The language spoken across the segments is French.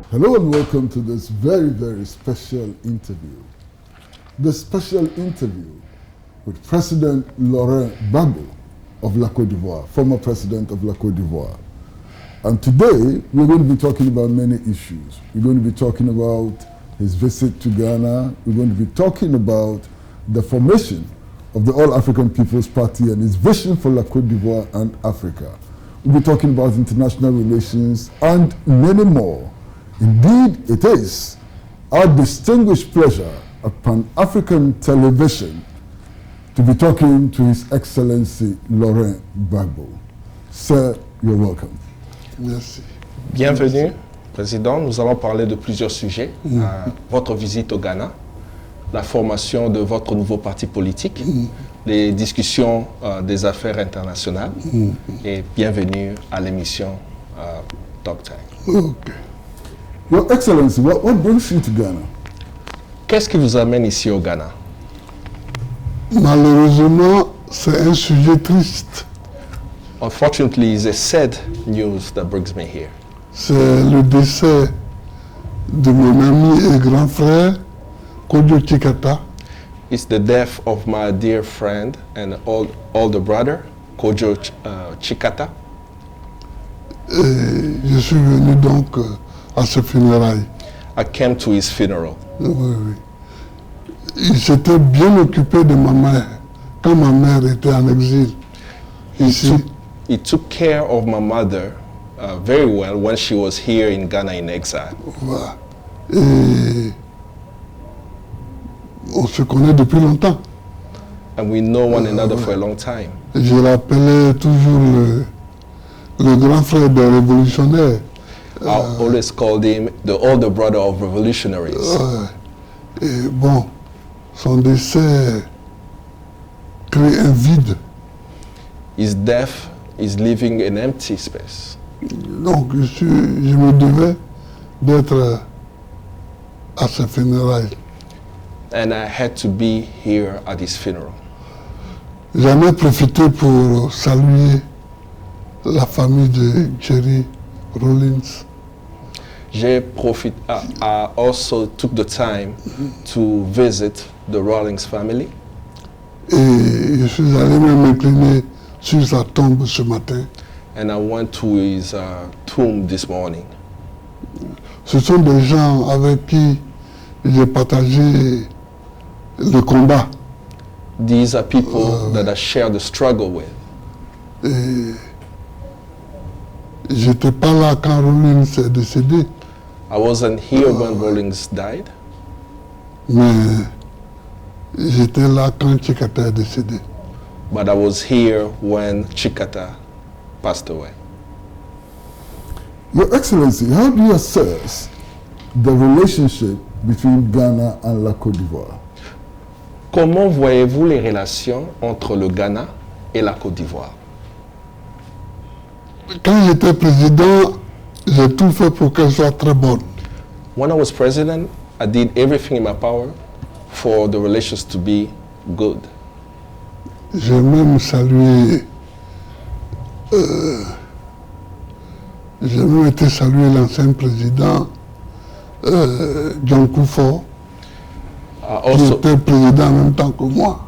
Hello and welcome to this very, very special interview. This special interview with President Laurent Gbagbo of La Côte d'Ivoire, former president of La Côte d'Ivoire. And today, we're going to be talking about many issues. We're going to be talking about his visit to Ghana. We're going to be talking about the formation of the All-African People's Party and his vision for La Côte d'Ivoire and Africa. We'll be talking about international relations and many more. Indeed, it is our distinguished pleasure at Pan-African Television to be talking to His Excellency Laurent Gbagbo. Sir, you're welcome. Merci. Bienvenue, Président. Nous allons parler de plusieurs sujets. Votre visite au Ghana, la formation de votre nouveau parti politique, les discussions des affaires internationales et bienvenue à l'émission Talk Time. Okay. Your Excellency, what brings you to Ghana? Qu'est-ce qui vous amène ici au Ghana? Malheureusement, c'est un sujet triste. Unfortunately, it's a sad news that brings me here. C'est le décès de mon ami et grand frère, Kojo Chikata. It's the death of my dear friend and older brother, Kojo Chikata. Et je suis venu donc à ce funérailles. I came to his funeral. Oui, oui. Il s'était bien occupé de ma mère quand ma mère était en exil. Ici. He took care of my mother very well when she was here in Ghana in exile. Voilà. Et on se connaît depuis longtemps. And we know one another for a long time. Je l'appelais toujours le grand frère des révolutionnaires. I always called him the older brother of revolutionaries. Et bon, son décès crée un vide. His death is leaving an empty space. Donc je me devais d'être à sa funérailles. And I had to be here at his funeral. J'en ai profité pour saluer la famille de Jerry Rawlings. I also took the time to visit the Rawlings family. Et je suis allé même m'incliner sur sa tombe ce matin. And I went to his tomb this morning. Ce sont des gens avec qui j'ai partagé le combat. These are people that I share the struggle with. Et j'étais pas là quand Rawlings est décédé. I wasn't here when Rawlings died. Mais j'étais là quand Chikata est décédé. But I was here when Chikata passed away. Your Excellency, how do you assess the relationship between Ghana and La Côte d'Ivoire? Comment voyez-vous les relations entre le Ghana et la Côte d'Ivoire? Quand j'étais président, j'ai tout fait pour qu'elle soit très bonne. When I was president, I did everything in my power for the relations to be good. J'ai même salué, j'ai même été saluer l'ancien président John Kufuor, qui était président en même temps que moi.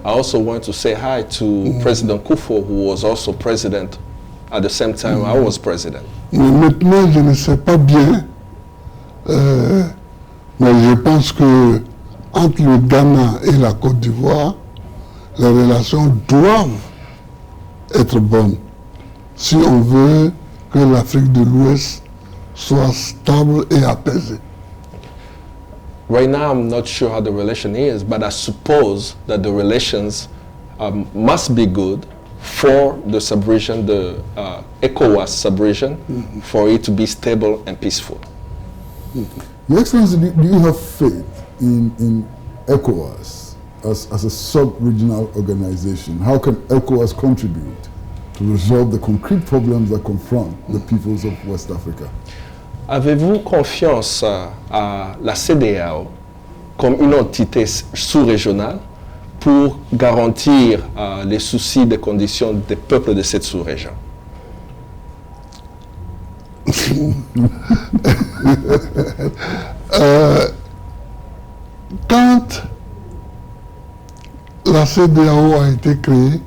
I also want to say hi to President Kufuor, who was also president at the same time I was president. Mais maintenant, je ne sais pas bien, mais je pense que entre le Ghana et la Côte d'Ivoire, les relations doivent être bonnes si on veut que l'Afrique de l'Ouest soit stable et apaisée. Right now, I'm not sure how the relation is, but I suppose that the relations must be good for the sub-region, the ECOWAS sub-region, for it to be stable and peaceful. Your Excellency, do you have faith in ECOWAS as a sub-regional organization? How can ECOWAS contribute to resolve the concrete problems that confront the peoples of West Africa? Avez-vous confiance à la CEDEAO comme une entité sous-régionale pour garantir les soucis des conditions des peuples de cette sous-région? Quand la CEDEAO a été créée,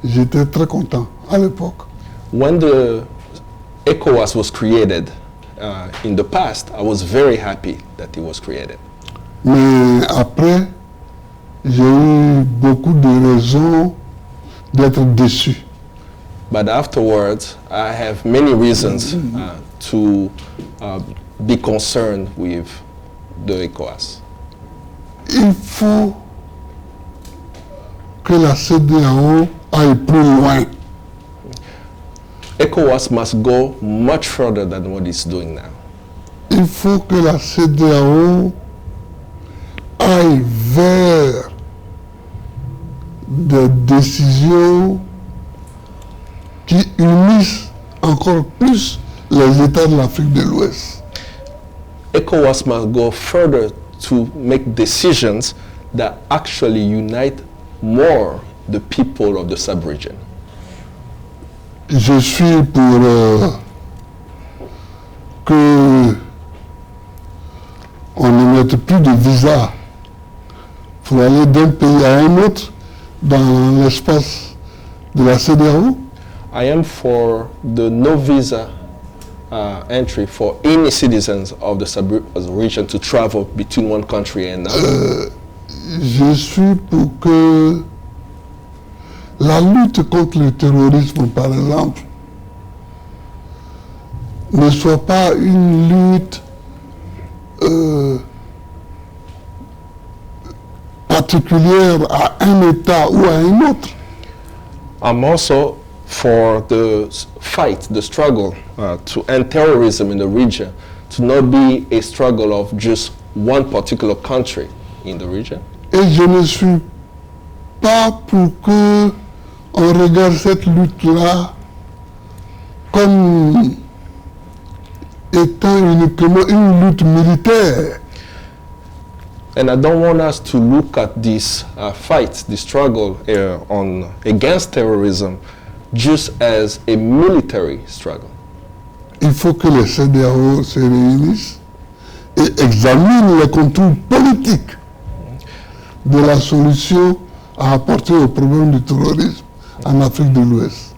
j'étais très content à l'époque. When the ECOWAS was created in the past, I was very happy that it was created. Mais après, j'ai eu beaucoup de raisons d'être déçu. But afterwards, I have many reasons to be concerned with the ECOWAS. Il faut que la CEDEAO aille plus loin. ECOWAS must go much further than what it's doing now. Il faut que la CEDEAO aille vers des décisions qui unissent encore plus les États de l'Afrique de l'Ouest. ECOWAS must go further to make decisions that actually unite more the people of the sub-region. Je suis pour que on ne mette plus de visa pour aller d'un pays à un autre dans l'espace de la CEDEAO. I am for the no visa entry for any citizens of the sub-region to travel between one country and another. Je suis pour que la lutte contre le terrorisme, par exemple, ne soit pas une lutte particulière à un État ou à un autre. I'm also for the fight, the struggle to end terrorism in the region, to not be a struggle of just one particular country in the region. Et je ne suis pas pour que on regarde cette lutte-là comme étant uniquement une lutte militaire. And I don't want us to look at this fight, this struggle against terrorism, just as a military struggle. Il faut que les CEDEAO se réunissent et examinent les contours politiques de la solution à apporter au problème du terrorisme en Afrique de l'Ouest.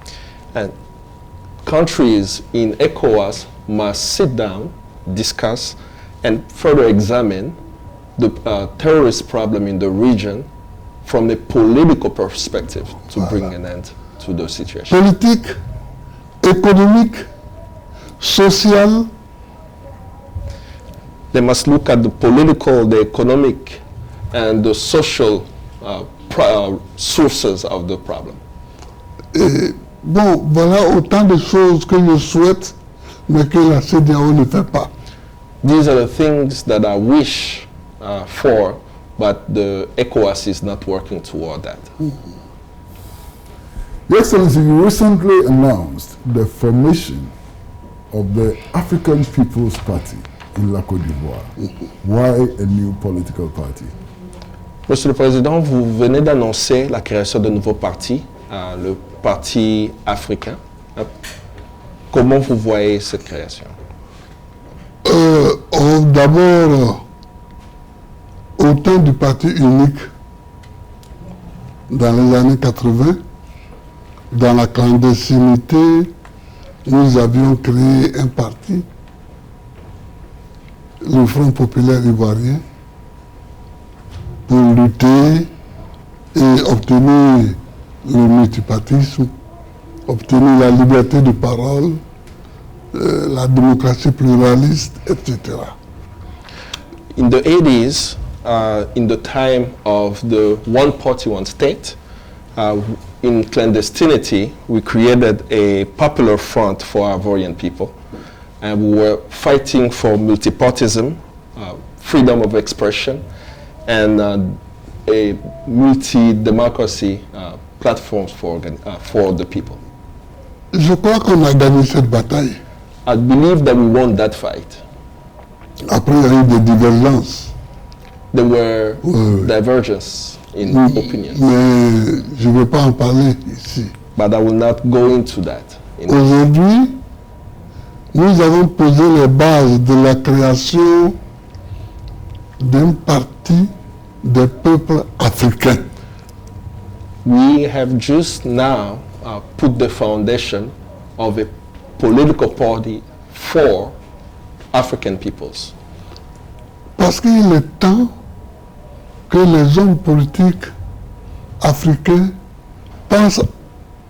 And countries in ECOWAS must sit down, discuss, and further examine the terrorist problem in the region from a political perspective to bring an end to the situation. Politique, économique, sociale. They must look at the political, the economic, and the social sources of the problem. Et bon, voilà autant de choses que je souhaite, mais que la CEDEAO ne fait pas. These are the things that I wish for, but the ECOWAS is not working toward that. Your Excellency, you recently announced the formation of the African People's Party in la Côte d'Ivoire. Why a new political party? Monsieur le Président, vous venez d'annoncer la création d'un nouveau parti, le Parti africain. Comment vous voyez cette création? D'abord, au temps du parti unique, dans les années 80, dans la clandestinité, nous avions créé un parti, le Front populaire ivoirien, pour lutter et obtenir le multipartisme, obtenir la liberté de parole, la démocratie pluraliste, etc. In the 80s, in the time of the one party, one state, in clandestinity, we created a popular front for Ivorian people. And we were fighting for multipartism, freedom of expression, and a multi-democracy platforms for the people. Je crois qu'on a gagné cette bataille. I believe that we won that fight. Après, il y a eu des divergences. There were divergences in opinions, Mais je ne vais pas en parler ici. but I will not go into that. Aujourd'hui, nous avons posé les bases de la création d'un parti des peuples africains. We have just now put the foundation of a political party for African peoples. Parce qu'il est temps que les hommes politiques africains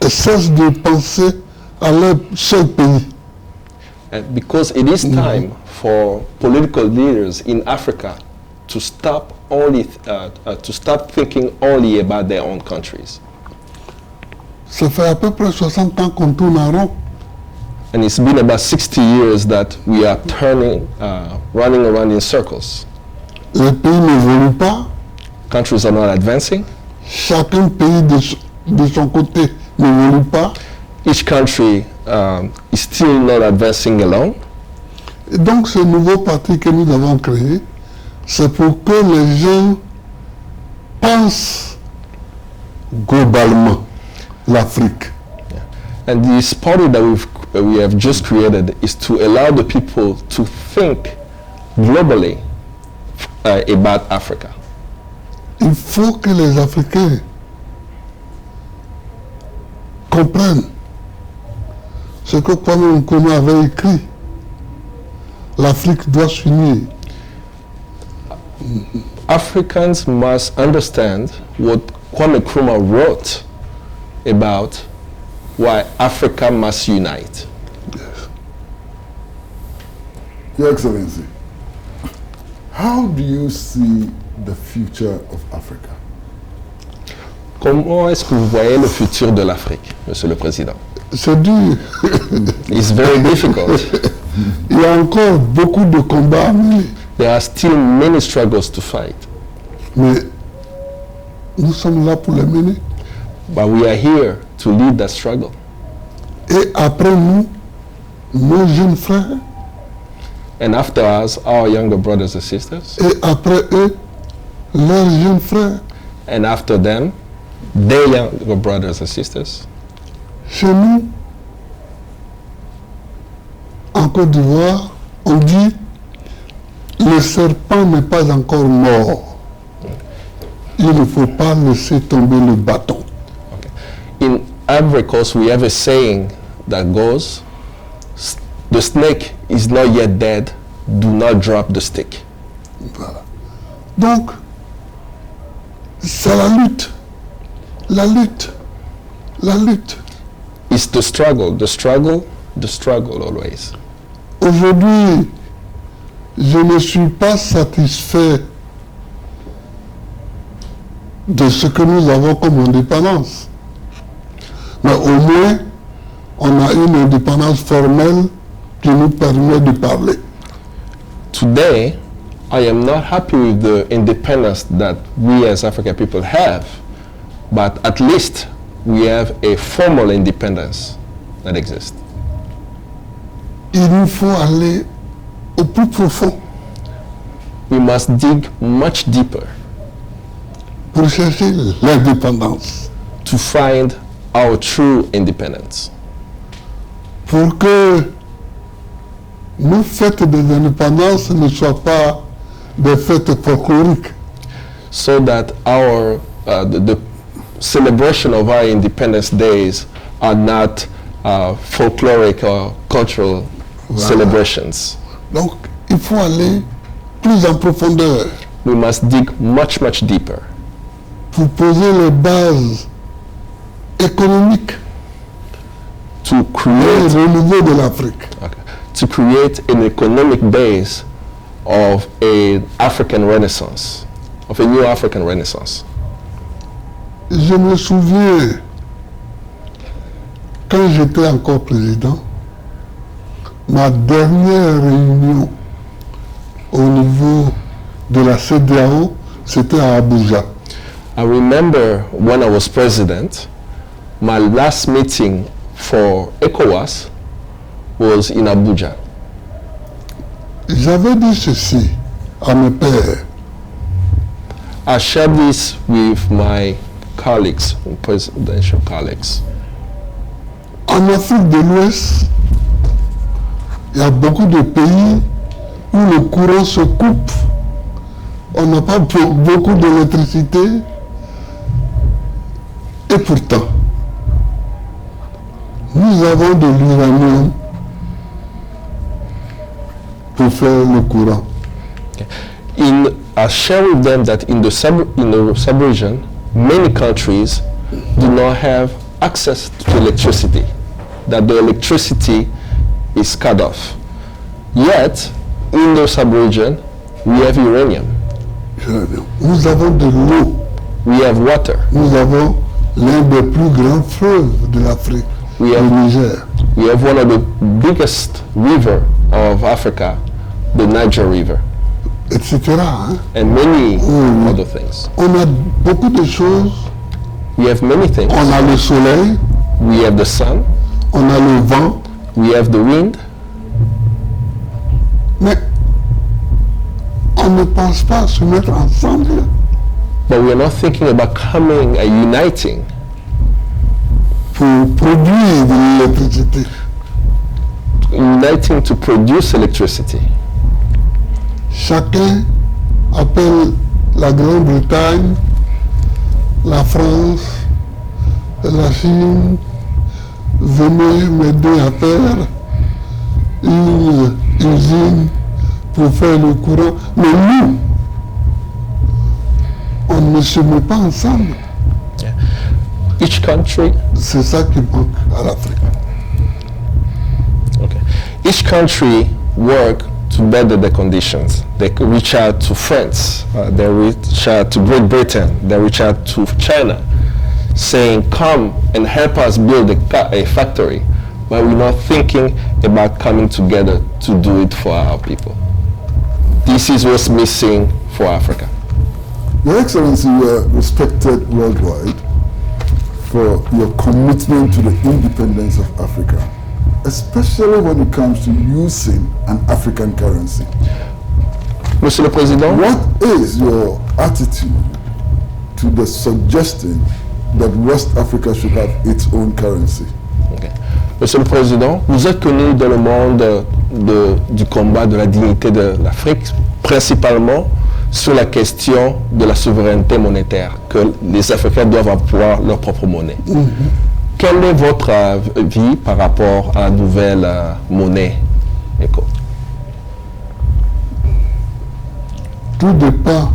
cessent de penser à leur seul pays. And because it is time for political leaders in Africa to stop thinking only about their own countries. Ça fait à peu près 60 ans qu'on tourne en rond. And it's been about 60 years that we are running around in circles. Les pays n'évoluent pas. Countries are not advancing. Chacun pays de son côté n'évolue pas. Each country is still not advancing alone. Et donc ce nouveau parti que nous avons créé, c'est pour que les gens pensent globalement l'Afrique. And this party that we have just created is to allow the people to think globally about Africa. Il faut que les Africains comprennent ce que Kwame Nkrumah avait écrit. L'Afrique doit s'unir. Africans must understand what Kwame Nkrumah wrote about why Africa must unite. Yes. Your Excellency, how do you see the future of Africa? Comment est-ce que vous voyez le futur de l'Afrique, Monsieur le Président? C'est dur. It's very difficult. Il y a encore beaucoup de combats à mener. There are still many struggles to fight, Mais nous sommes là pour les mener. but we are here to lead that struggle. Et après nous, nos jeunes frères, And after us, our younger brothers and sisters, et après eux, leurs jeunes frères. and after them, their younger brothers and sisters. Chez nous, en Côte d'Ivoire, on dit le serpent n'est pas encore mort. Il ne faut pas laisser tomber le bâton. In Ivory Coast, we have a saying that goes, the snake is not yet dead, do not drop the stick. Voilà. Donc, c'est la lutte. La lutte. La lutte. It's the struggle, the struggle, the struggle always. Aujourd'hui, je ne suis pas satisfait de ce que nous avons comme indépendance. Mais au moins, on a une indépendance formelle qui nous permet de parler. Today, I am not happy with the independence that we as African people have, but at least we have a formal independence that exists. Il nous faut aller au plus profond We must dig much deeper pour chercher l'indépendance, to find our true independence, pour que nos fêtes des indépendances ne soient pas des fêtes folkloriques, so that the celebration of our Independence Days are not folkloric or cultural celebrations. Donc, il faut aller plus en profondeur We must dig much, much deeper pour poser les bases économiques to et create, renouveau de l'Afrique. to create an economic base of an African Renaissance, of a new African Renaissance. Je me souviens, quand j'étais encore président, ma dernière réunion au niveau de la CEDEAO, c'était à Abuja. I remember when I was president, my last meeting for ECOWAS was in Abuja. J'avais dit ceci à mes pairs. I shared this with my colleagues, presidential colleagues. En Afrique de l'Ouest, Il y a beaucoup de pays où le courant se coupe. On n'a pas beaucoup d'électricité. Et pourtant, nous avons de l'uranium pour faire le courant. I share with them that in the sub-region, many countries do not have access to electricity, that the electricity is cut off. Yet, in the sub-region, we have uranium. Nous avons de l'eau. We have water. Nous avons l'un des plus grands fleuves de l'Afrique, le Niger. We have one of the biggest river of Africa, the Niger River. Etc. Hein? And many other things. On a beaucoup de choses. We have many things. On a le soleil. We have the sun. On a le vent. We have the wind. Mais on ne pense pas à se mettre ensemble. But we are not thinking about coming and uniting pour produire de l'électricité. Uniting to produce electricity. Chacun appelle la Grande-Bretagne, la France, la Chine, venez m'aider à faire une usine pour faire le courant. Mais nous, on ne se met pas ensemble. Yeah. Each country. C'est ça qui manque à l'Afrique. Okay. Each country work to better the conditions. They reach out to France, they reach out to Great Britain, they reach out to China, saying, come and help us build a factory. But we're not thinking about coming together to do it for our people. This is what's missing for Africa. Your Excellency, you are respected worldwide for your commitment to the independence of Africa, especially when it comes to using an African currency. Monsieur le Président, what is your attitude to the suggestion that West Africa should have its own currency? Okay. Monsieur le Président, vous êtes connu dans le monde du combat de la dignité de l'Afrique, principalement sur la question de la souveraineté monétaire, que les Africains doivent avoir leur propre monnaie. Quel est votre avis par rapport à la nouvelle monnaie ECO? Tout dépend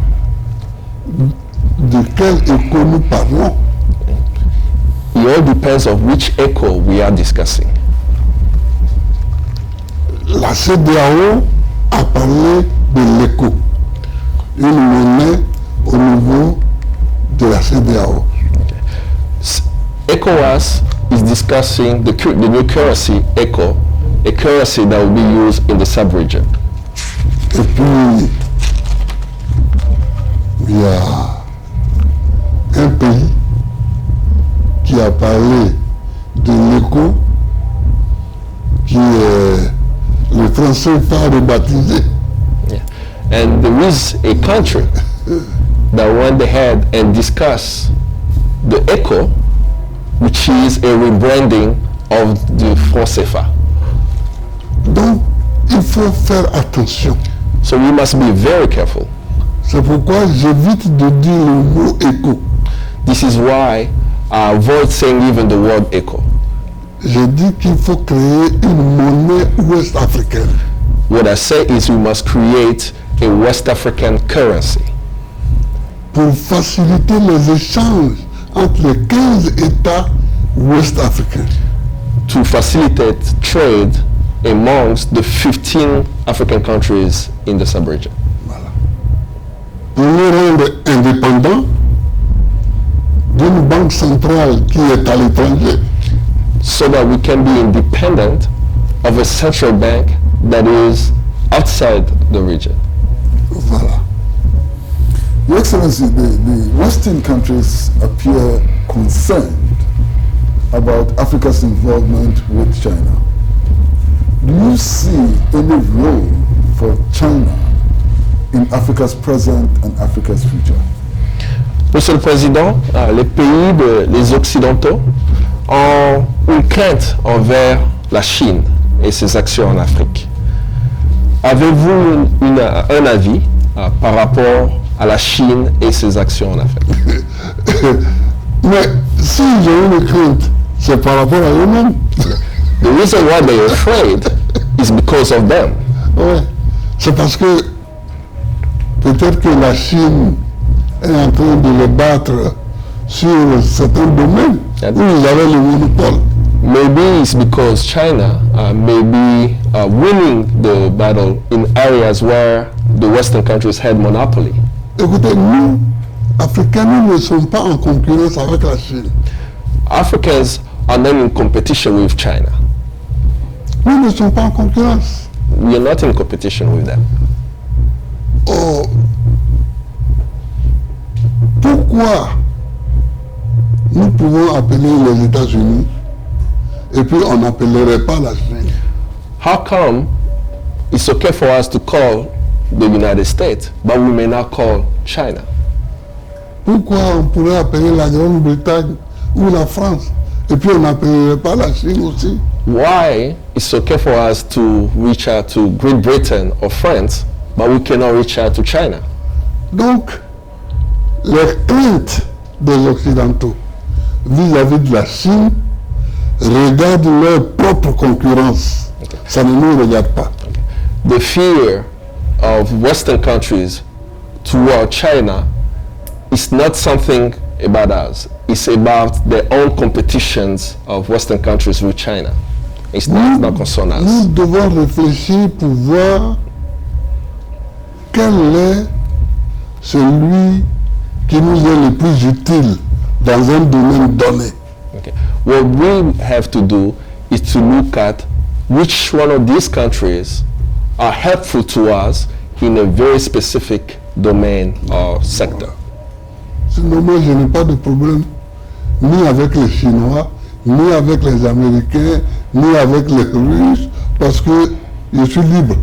de quel ECO nous parlons. It all depends on which ECO we are discussing. La CEDEAO a parlé de l'ECO, une monnaie au niveau de la CEDEAO. ECOWAS is discussing the new currency, ECO, a currency that will be used in the sub-region. Et puis, il y a un pays qui a parlé de l'ECO, qui est le franc CFA rebaptisé. Yeah. And there is a country that went ahead and discussed the ECO, which is a rebranding of the franc CFA. Donc, il faut faire attention. So we must be very careful. C'est pourquoi j'évite de dire le mot ECO. This is why I avoid saying even the word ECO. Je dis qu'il faut créer une monnaie ouest-africaine. What I say is we must create a West African currency pour faciliter les échanges entre les 15 États ouest-africains. To facilitate trade amongst the 15 African countries in the sub-region. Voilà. Pour nous rendre indépendants d'une banque centrale qui est à l'étranger. So that we can be independent of a central bank that is outside the region. Voilà. Your Excellency, the Western countries appear concerned about Africa's involvement with China. Do you see any role for China in Africa's present and Africa's future? Monsieur le Président, les pays, les Occidentaux, ont une crainte envers la Chine et ses actions en Afrique. Avez-vous un avis par rapport à la Chine et ses actions en Afrique? Mais si j'ai une crainte, c'est par rapport à eux-mêmes. The reason why they're afraid is because of them. Ouais. C'est parce que peut-être que la Chine est en train de les battre sur certains domaines où ils avaient le monopole. Maybe it's because China may be winning the battle in areas where the Western countries had monopoly. Écoutez, nous, Africains, nous ne sommes pas en concurrence avec la Chine. Africans are not in competition with China. Nous ne sommes pas en concurrence. We are not in competition with them. Oh, pourquoi nous pouvons appeler les États-Unis et puis on n'appellerait pas la Chine? How come it's okay for us to call the United States, but we may not call China? Pourquoi on pourrait appeler la Grande-Bretagne ou la France et puis on n'appellerait pas la Chine aussi? Why it's okay for us to reach out to Great Britain or France, but we cannot reach out to China? Donc, les craintes des Occidentaux vis-à-vis de la Chine regardent leur propre concurrence. Okay. Ça ne nous regarde pas. The fear of Western countries toward China is not something about us. It's about their own competitions of Western countries with China. It's not concern us. Nous devons réfléchir pour voir quel est celui qui nous est le plus utile dans un domaine donné. Okay. What we have to do is to look at which one of these countries are helpful to us in a very specific domain or sector. Sinon, moi, je n'ai pas de problème ni avec les Chinois, ni avec les Américains, ni avec les Russes, parce que je suis libre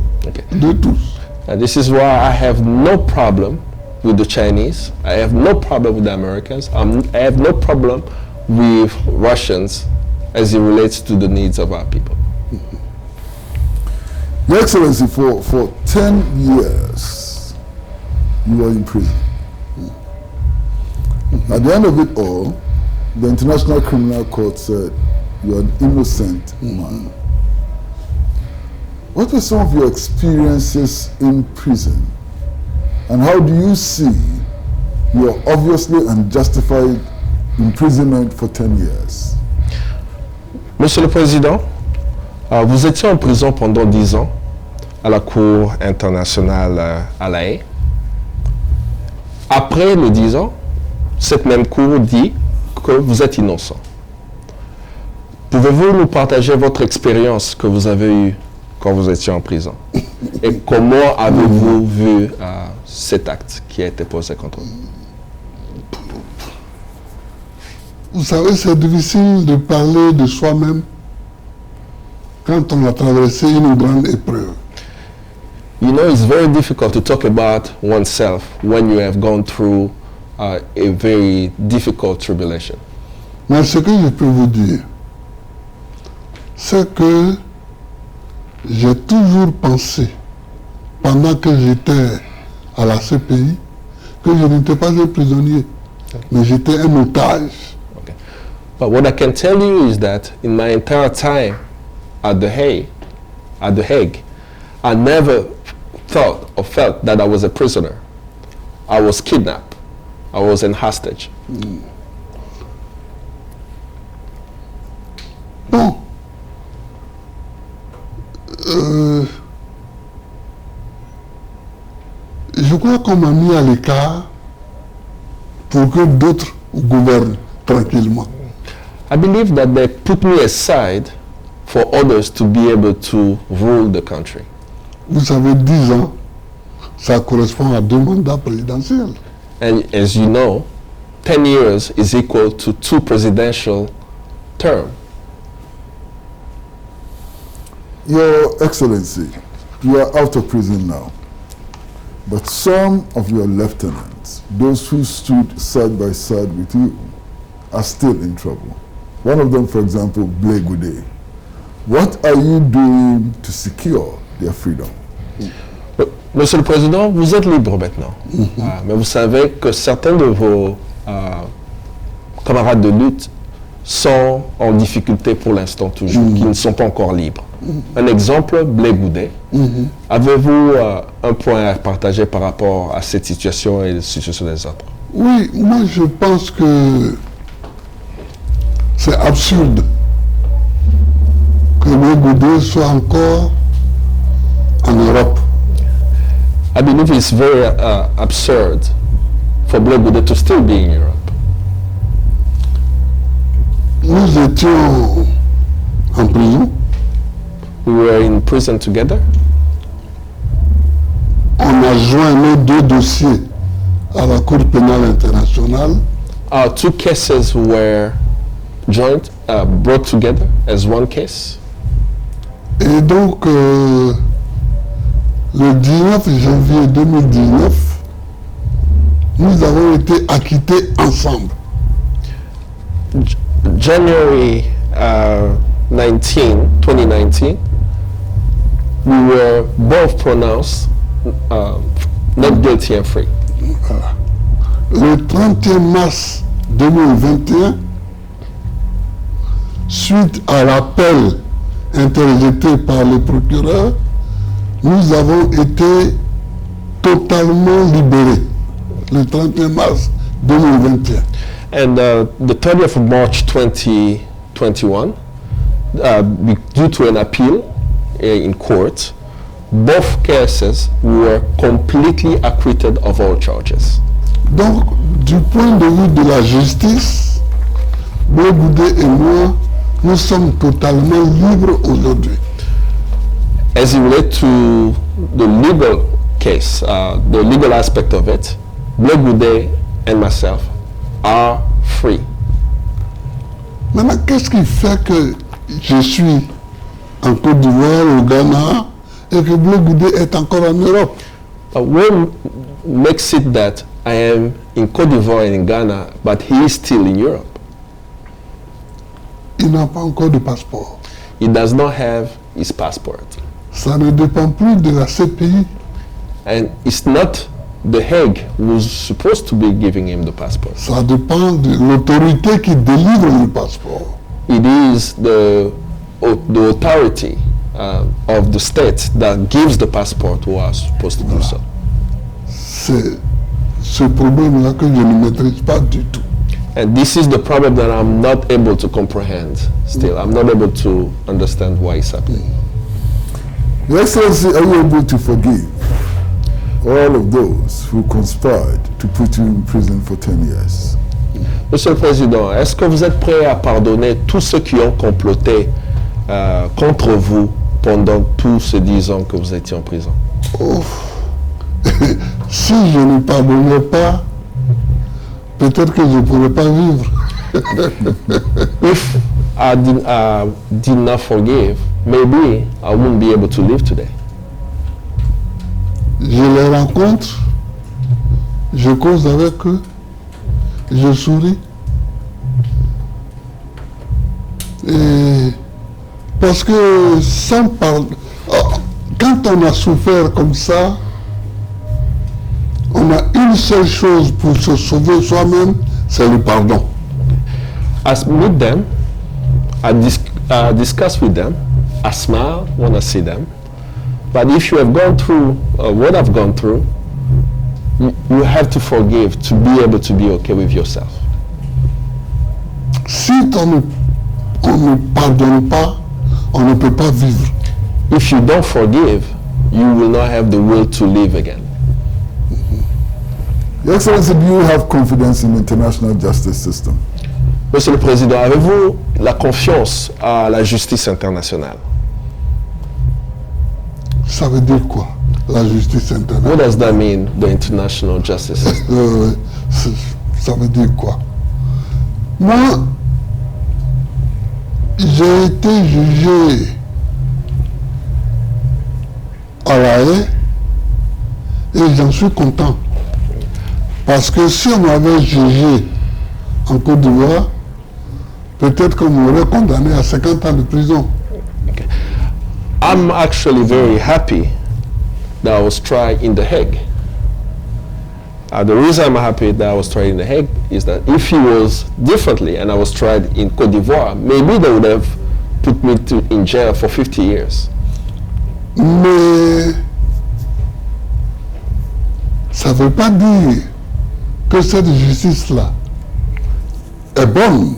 de tous. And this is why I have no problem with the Chinese. I have no problem with the Americans. I have no problem with Russians as it relates to the needs of our people. Your Excellency, for 10 years, you were in prison. At the end of it all, the International Criminal Court said you are an innocent man. What were some of your experiences in prison? And how do you see your obviously unjustified imprisonment for 10 years? Monsieur le Président, vous étiez en prison pendant 10 ans à la Cour internationale à La Haye. Après les 10 ans, cette même Cour dit que vous êtes innocent. Pouvez-vous nous partager votre expérience que vous avez eue quand vous étiez en prison? Et comment avez-vous vu cet acte qui a été posé contre vous? Vous savez, c'est difficile de parler de soi-même quand on a traversé une grande épreuve. You know, it's very difficult to talk about oneself when you have gone through a very difficult tribulation. Mais ce que je peux vous dire, c'est que j'ai toujours pensé, pendant que j'étais à la CPI, que je n'étais pas un prisonnier, mais j'étais un otage. Okay. But what I can tell you is that in my entire time at The Hague, I never thought or felt that I was a prisoner. I was kidnapped. I was in hostage. Bon. Je crois qu'on m'a mis à l'écart pour que d'autres gouvernent tranquillement. I believe that they put me aside for others to be able to rule the country. Vous savez, 10 ans, ça correspond à 2 mandats présidentiels. And as you know, 10 years is equal to 2 presidential terms. Your Excellency, you are out of prison now. But some of your lieutenants, those who stood side by side with you, are still in trouble. One of them, for example, Blake Gude. What are you doing to secure their freedom? Monsieur le Président, vous êtes libre maintenant. Mais vous savez que certains de vos camarades de lutte sont en difficulté pour l'instant toujours, qui ne sont pas encore libres. Un exemple, Blé Goudet. Avez-vous un point à partager par rapport à cette situation et la situation des autres? Oui, moi je pense que c'est absurde que Blé Goudet soit encore en Europe. I believe it's very absurd for Blé Goudet to still be in Europe. Nous étions en prison. We were in prison together. On a joint nos deux dossiers à la Cour pénale internationale. Our two cases were joined, brought together as one case. Et donc, le 19 janvier 2019, nous avons été acquittés ensemble. January 2019, we were both pronounced not guilty and free. Le 31 mars 2021, suite à l'appel interjeté par le procureur, nous avons été totalement libérés. Le 31 mars 2021. And the 30th of March 2021, due to an appeal in court, both cases were completely acquitted of all charges. Donc, du point de vue de la justice, Blé Goudet et moi, nous sommes totalement libres aujourd'hui. As it relates to the legal case, the legal aspect of it, Blé Goudet and myself are free. Maintenant, qu'est-ce qui fait que je suis en Côte d'Ivoire, au Ghana, et que Blé Goudet est encore en Europe? What makes it that I am in Côte d'Ivoire and in Ghana, but he is still in Europe? Il n'a pas encore de passeport. He does not have his passport. Ça ne dépend plus de la CPI. And it's not The Hague who's supposed to be giving him the passport. Ça dépend de l'autorité qui délivre le passeport. It is the authority of the state that gives the passport who are supposed to do so. C'est ce problème-là que je ne maîtrise pas du tout. And this is the problem that I'm not able to comprehend still. I'm not able to understand why it's happening. Your Excellency, are you able to forgive all of those who conspired to put you in prison for 10 years? Monsieur le Président, est-ce que vous êtes prêt à pardonner tous ceux qui ont comploté contre vous pendant tous ces 10 ans que vous étiez en prison? Oh. Si je ne pardonnais pas, peut-être que je ne pourrais pas vivre. If I did not forgive, maybe I wouldn't be able to live today. Je les rencontre, je cause avec eux, je souris. Et parce que sans quand on a souffert comme ça, on a une seule chose pour se sauver soi-même, c'est le pardon. I meet them, I discuss with them, I smile when I see them. But if you have gone through what I've gone through, you have to forgive to be able to be okay with yourself. Si on ne pardonne pas, on ne peut pas vivre. If you don't forgive, you will not have the will to live again. Your Excellency, do you have confidence in the international justice system? Monsieur le Président, avez-vous la confiance à la justice internationale? Ça veut dire quoi, la justice internationale? What does that mean, the international justice system? Ça veut dire quoi? Moi, j'ai été jugé à La Haye et j'en suis content. Parce que si on m'avait jugé en Côte d'Ivoire, peut-être qu'on m'aurait condamné à 50 ans de prison. I'm actually very happy that was tried in The Hague. The reason I'm happy that I was tried in The Hague is that if he was differently and I was tried in Côte d'Ivoire, maybe they would have put me in jail for 50 years. Mais ça ne veut pas dire que cette justice-là est bonne.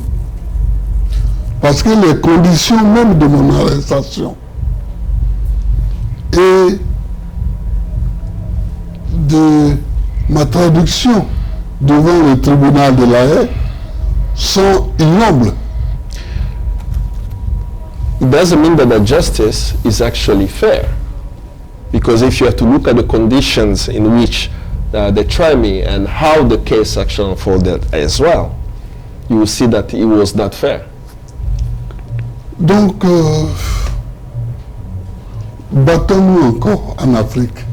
Parce que les conditions même de mon arrestation et de ma traduction devant le tribunal de La Haye sont ignobles. It doesn't mean that the justice is actually fair. Because if you have to look at the conditions in which they try me and how the case actually unfolded as well, you will see that it was not fair. Donc, battons-nous encore en Afrique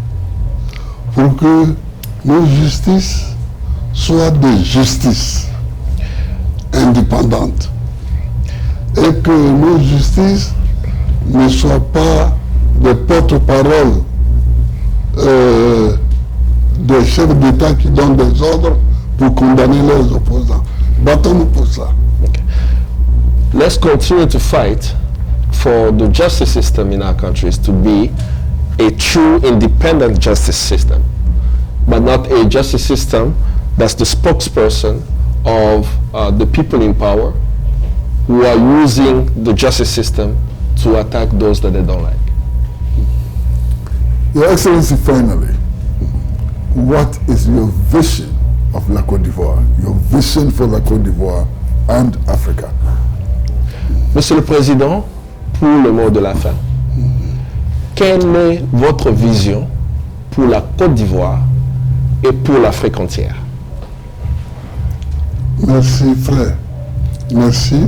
pour que nos justices soient des justices indépendantes et que nos justices ne soient pas des porte-paroles des chefs d'État qui donnent des ordres pour condamner leurs opposants. Battons-nous pour ça. Okay. Let's continue to fight for the justice system in our countries to be a true independent justice system, but not a justice system that's the spokesperson of the people in power who are using the justice system to attack those that they don't like. Your Excellency, finally, what is your vision of La Côte d'Ivoire, your vision for La Côte d'Ivoire and Africa? Monsieur le Président, pour le mot de la fin, quelle est votre vision pour la Côte d'Ivoire et pour l'Afrique entière? Merci frère, merci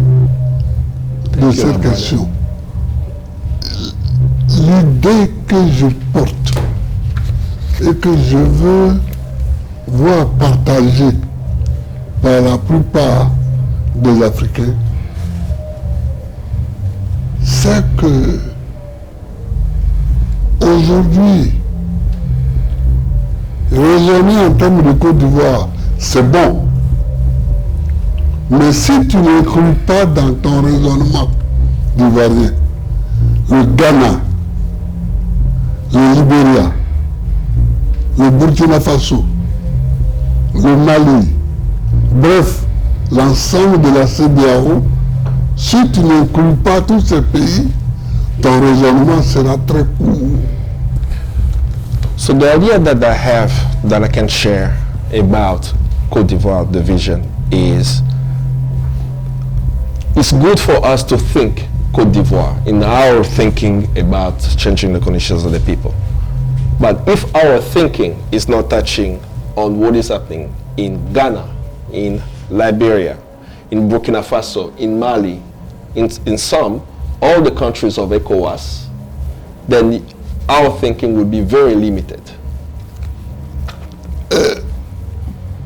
de cette question. L'idée que je porte et que je veux voir partagée par la plupart des Africains, c'est que aujourd'hui, raisonner en termes de Côte d'Ivoire, c'est bon. Mais si tu n'inclus pas dans ton raisonnement d'ivoirien le Ghana, le Libéria, le Burkina Faso, le Mali, bref, l'ensemble de la CEDEAO, si tu n'inclus pas tous ces pays, ton raisonnement sera très court. So the idea that I have that I can share about Côte d'Ivoire, the vision, is it's good for us to think Côte d'Ivoire in our thinking about changing the conditions of the people. But if our thinking is not touching on what is happening in Ghana, in Liberia, in Burkina Faso, in Mali, in some, all the countries of ECOWAS, then our thinking will be very limited.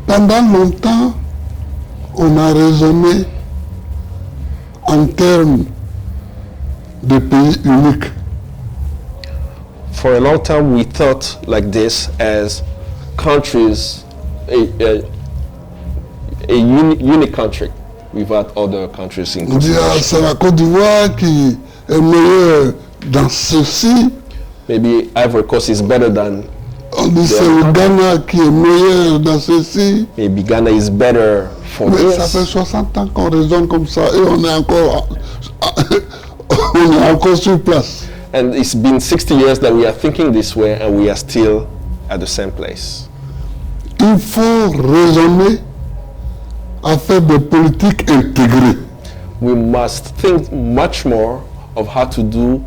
Pendant longtemps, on a raisonné en termes de pays uniques. For a long time, we thought like this as countries, a unique country without other countries in On dit, ah, consideration. c'est la Côte d'Ivoire qui est meilleure dans ceci. Maybe Ivory Coast is better than, On dit, c'est le Ghana qui est meilleur dans ceci. maybe Ghana is better for Mais ça fait this. 60 ans qu'on raisonne comme ça et on est encore, on est encore sur place. And it's been 60 years that we are thinking this way and we are still at the same place. Il faut raisonner à faire des politiques intégrées. We must think much more of how to do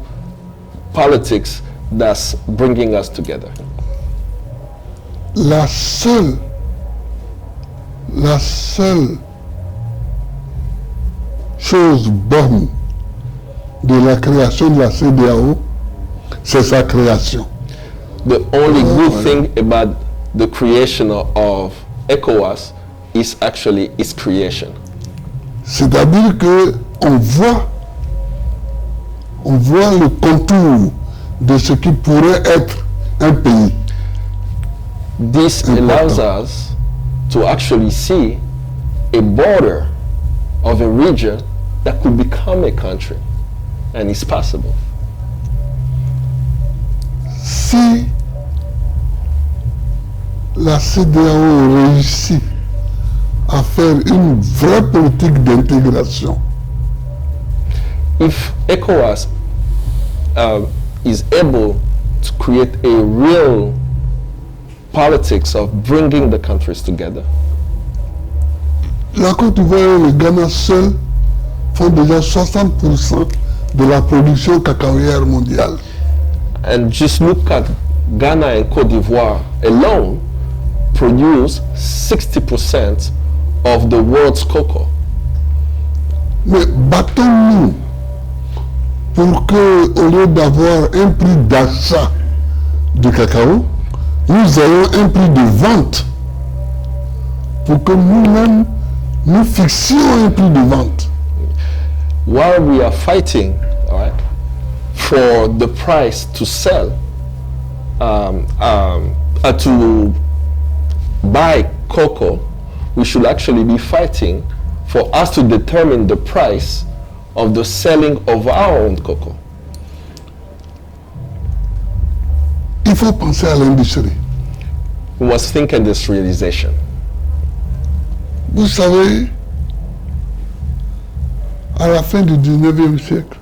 politics that's bringing us together. La seule chose bonne de la création de la CEDEAO, c'est sa création. The only good thing about the creation of ECOWAS is actually its creation. C'est-à-dire que on voit le contour de ce qui pourrait être un pays. This allows us to actually see a border of a region that could become a country, and it's possible. Si la CEDEAO réussit à faire une vraie politique d'intégration, If ECOWAS is able to create a real politics of bringing the countries together, la Côte d'Ivoire et le Ghana seuls font déjà 60% de la production cacaoyère mondiale. and just look at Ghana and Cote d'Ivoire alone, produce 60% of the world's cocoa. Mais battons-nous pour que, au lieu d'avoir un prix d'achat du cacao, nous ayons un prix de vente. Pour que nous-mêmes, nous fixions un prix de vente. While we are fighting, all right, for the price to sell, to buy cocoa, we should actually be fighting for us to determine the price of the selling of our own cocoa. Il faut penser à l'industrie. We must think industrialization. Vous savez, à la fin du 19e siècle,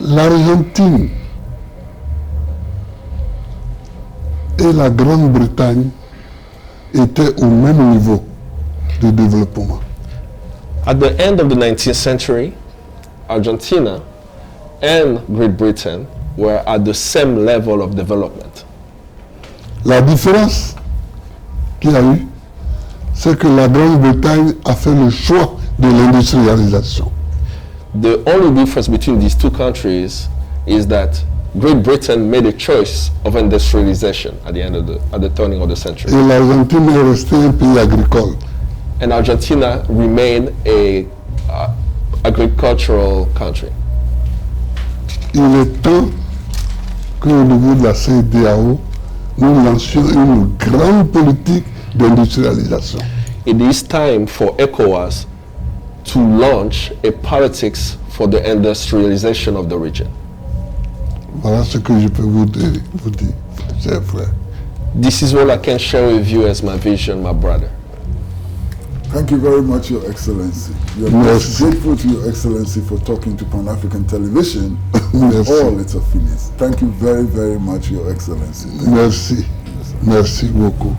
l'Argentine et la Grande-Bretagne étaient au même niveau de développement. At the end of the 19th century, Argentina and Great Britain were at the same level of development. La différence qu'il y a eu, c'est que la Grande-Bretagne a fait le choix de l'industrialisation. The only difference between these two countries is that Great Britain made a choice of industrialization at the turning of the century. Et l'Argentine est restée un pays agricole. And Argentina remained a agricultural country. Il est temps qu'au niveau de la CEDEAO, nous lancions une grande politique d'industrialisation. It is time for ECOWAS to launch a politics for the industrialization of the region. Voilà ce que je peux vous dire, chers frères. This is what I can share with you as my vision, my brother. Thank you very much, Your Excellency. We are Merci. grateful to Your Excellency for talking to Pan-African Television and Merci. all its affiliates. Thank you very, very much, Your Excellency. Merci. Merci beaucoup.